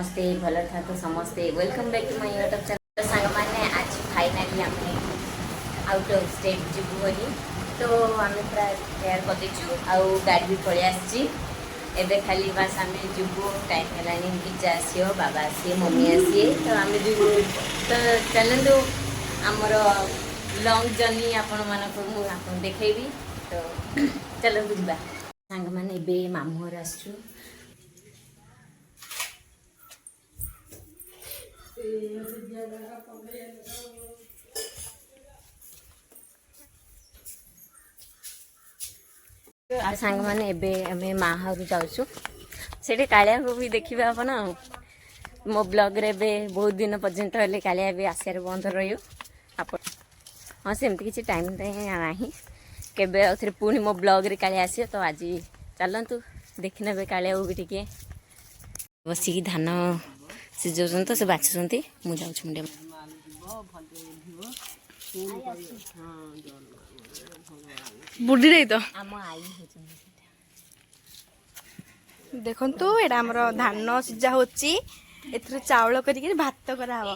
समस्ते भल था तो समस्ते welcome back to my YouTube channel. सांग मैंने आज फाइनाली आम आउट ऑफ स्टेट जीवु बोली तो आम पूरा तैयार कर देचु आउ गाड़ी भी पलि आसी एबे खाली बस आम जीवु टाइम है पिज्जा आसो बाबा आसी मम्मी आसी तो आम जीवु तो चलतु आमर लंग जर्नी आपण मानक मुझे देखी तो चलतु जा सांग मैंने एबे मामू घर आसचु सांग मैंने एबे आमे माँ घर जाऊँ से कालिया को भी देखिए आपन मो ब्लॉग रे बे बहुत दिन पर्यंत हेल्ले कालिया भी आसार बंद रही हाँ सेमती किसी टाइम ना केबे आउे पुणी मो ब्लॉग रे कालिया आस तो आज चलतु देखी ने कालिया भी टिके बसिकी धान सिझाऊँ तो से बाछुंट मुझे मुझे बुढ़ी रही तो आम आई देखु एटा आमर धान सिझा होची एथरे चावल करके भात करा हबो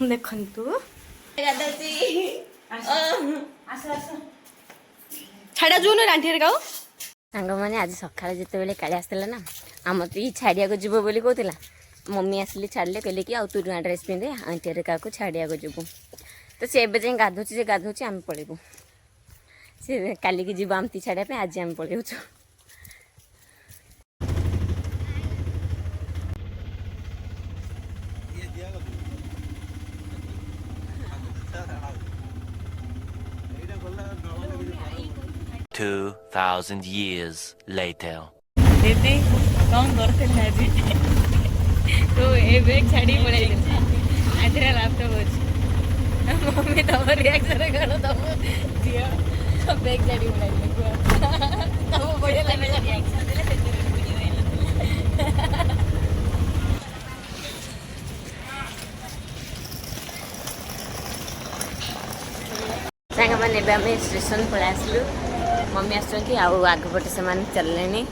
देखु छाड़ा जो रांठी गाँव सांग मैंने आज सका जिते बड़े काली आसला ना आम तो ये छाड़िया जीव बोली कहला मम्मी आसिले छाड़े कहले कि तू नुआ ड्रेस पिंधे आंटी क्या छाड़िया जीवु तो सी एवं गाधुची गाधुची आम पलैबू सी काली की जीव आमती छाड़ापे आज आम पलैचु 2,000 years later. दीदी कौन करते तो ये बैग छाड़ी पड़े आज लैपटॉप अच्छे मम्मी तुम रिएक्शन कर तुम झील बैग छाड़ी पड़े तुम बढ़िया लगे रिएक्शन सांग मैंने आम स्टेशन पलि आसलु मम्मी आसुँच आगपटे से चलने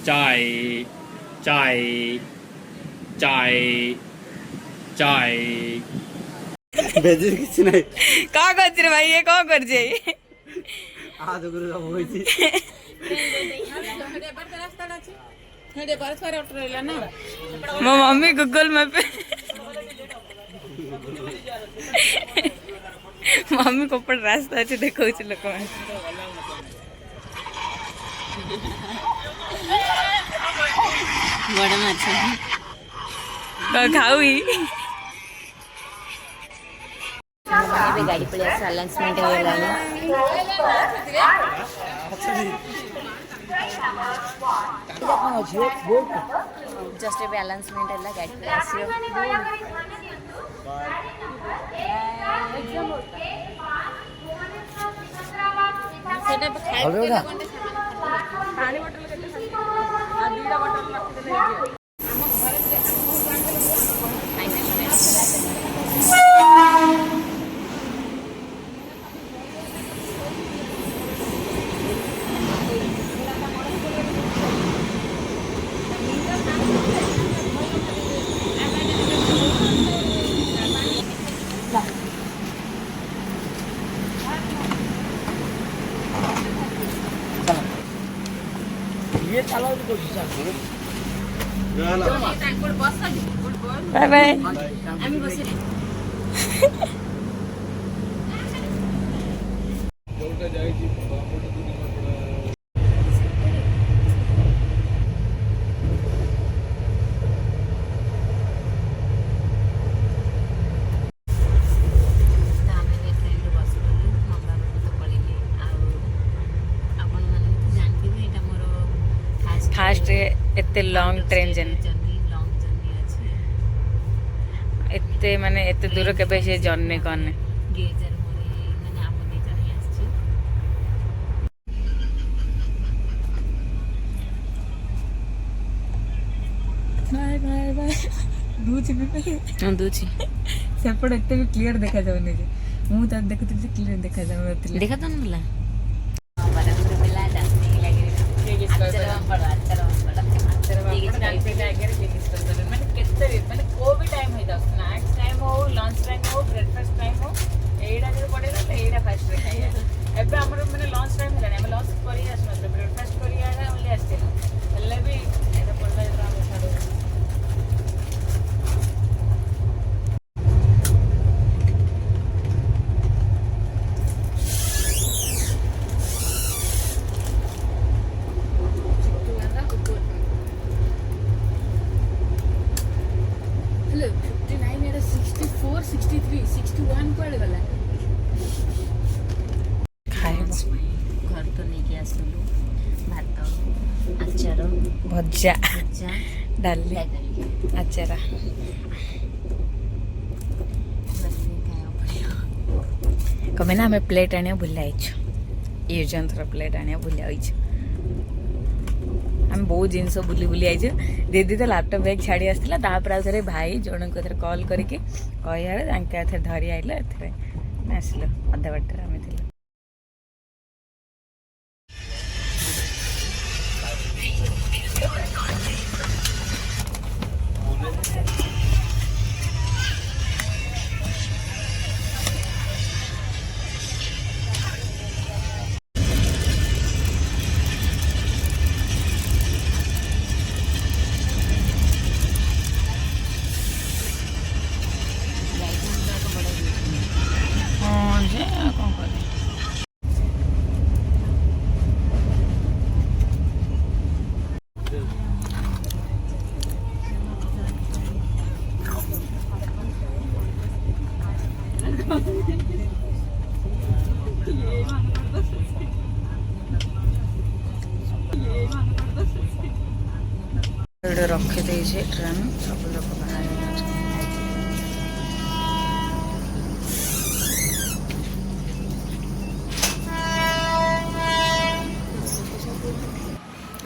चाय चाय चाय चाय बेजी किसी नहीं का कर भाई ये का कर जे आज गुरु सब होई मो मम्मी गूगल मैप मम्मी को पर रास्ता अच्छे देखो लोक बड़ माछ खाऊ गाड़ी पलि आस अनाउंसमेंट जस्ट ए अनाउंसमेंट है गाड़ी पलि आस ये चला तो बाय बाय फास्ट एते लॉन्ग ट्रेन एते माने एते दूर केबे से जर्नी करने बाय बाय बाय दूची भी दूची सेपट एते भी क्लियर देखा जाउनी जे ମୁଁ ତ ଦେଖୁଥିଲି କ୍ଲିୟର ଦେଖାଯାଉନଥିଲା। ଦେଖା ତ ନଥିଲା ବରହମପୁର ପିଲା ଚାଷୀ ଲାଗି ଆଚାର ପାମ୍ପଡ଼ ମାନେ କେତେ ମାନେ କୋଉ ବି ଟାଇମ୍ ହେଇଥାଉ ସ୍ନାକ୍ସ ଟାଇମ୍ ହଉ ଲଞ୍ଚ ଟାଇମ୍ ହଉ ବ୍ରେକଫାଷ୍ଟ ଟାଇମ୍ ହଉ ଏଇଟା ଯଦି ପଡ଼ିଲା ତ ଏଇଟା ଫାଷ୍ଟରେ ଖାଇବା। ଏବେ ଆମର ମାନେ ଲଞ୍ଚ ଟାଇମ୍ ହେଲାଣି ଆମେ ଲଞ୍ଚ କରି ଆସୁନଥିଲୁ ବ୍ରେକଫାଷ୍ଟ କରି ଓନ୍ଲି ଆସିଥିଲୁ ହେଲେ ବି ଏଇଟା ପଡ଼ିଲା ଯେତେବେଳେ ଆମେ ଛାଡ଼ୁ ଘର ତ ନେଇକି ଆସିଲୁ ଭାତ ଆଚାର ଭଜା ଭଜା ଡାଲି ଆଚାର। କମେ ନା ଆମେ ପ୍ଲେଟ୍ ଆଣିବା ଭୁଲି ଯାଇଛୁ ୟୁଜ୍ ଆଣ୍ଡ ଥ୍ରୋ ପ୍ଲେଟ୍ ଆଣିବା ଭୁଲି ଯାଇଛୁ। ଆମେ ବହୁତ ଜିନିଷ ବୁଲି ଯାଇଛୁ। ଦିଦି ତ ଲାପଟପ୍ ବ୍ୟାଗ୍ ଛାଡ଼ି ଆସିଥିଲା ତାପରେ ଆଉ ଥରେ ଭାଇ ଜଣଙ୍କୁ ଏଥରେ କଲ୍ କରିକି କହିବାରେ ତାଙ୍କେ ଏଥରେ ଧରି ଆଇଲେ ଏଥିରେ ଆସିଲୁ ଅଧା ବାଟରେ ଆମେ ଥିଲୁ। ହଁ ଯେ କ'ଣ କରିବା। ରଖିଦେଇଛି ଟ୍ରେନ୍ ସବୁ ଲୋକ ବାହାରି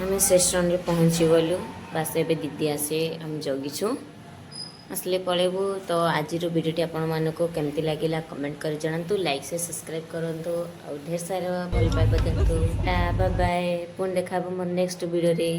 ଆମେ ଷ୍ଟେସନରେ ପହଞ୍ଚିଗଲୁ ବାସ୍ ଏବେ ଦିଦି ଆସେ ଆମେ ଜଗିଛୁ ଆସିଲେ ପଳେଇବୁ। ତ ଆଜିର ଭିଡ଼ିଓଟି ଆପଣମାନଙ୍କୁ କେମିତି ଲାଗିଲା କମେଣ୍ଟ କରି ଜଣାନ୍ତୁ ଲାଇକ୍ ସେ ସବସ୍କ୍ରାଇବ୍ କରନ୍ତୁ ଆଉ ଢେର ସାରା ଭଲ ପାଇବା ଦିଅନ୍ତୁ। ବାଏ ବାଏ ପୁଣି ଦେଖା ହେବ ମୋର ନେକ୍ସଟ ଭିଡ଼ିଓରେ।